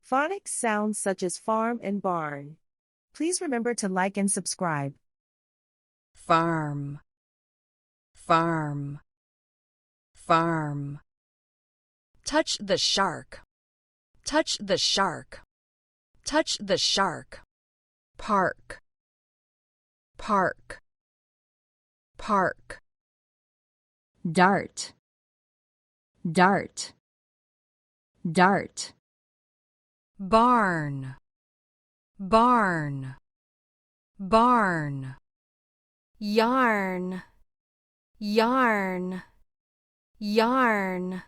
Phonics sounds such as farm and barn. Please remember to like and subscribe. Farm, farm, farm. Touch the shark, touch the shark, touch the shark. Park, park, park. Dart, dart, dart. Barn, barn, barn. Yarn, yarn, yarn.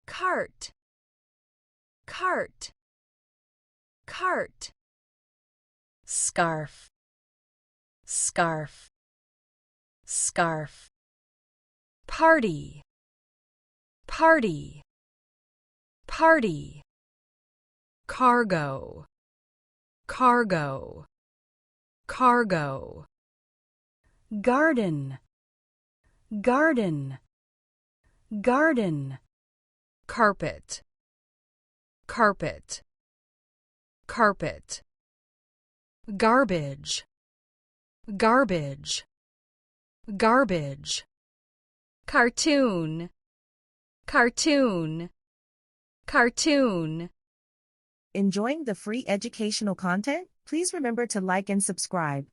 Cart, cart, cart. Scarf, scarf, scarf. Party, party, party. Cargo, cargo, cargo. Garden, garden, garden. Carpet, carpet, carpet. Garbage, garbage, garbage. Cartoon, cartoon, cartoon. Enjoying the free educational content? Please remember to like and subscribe.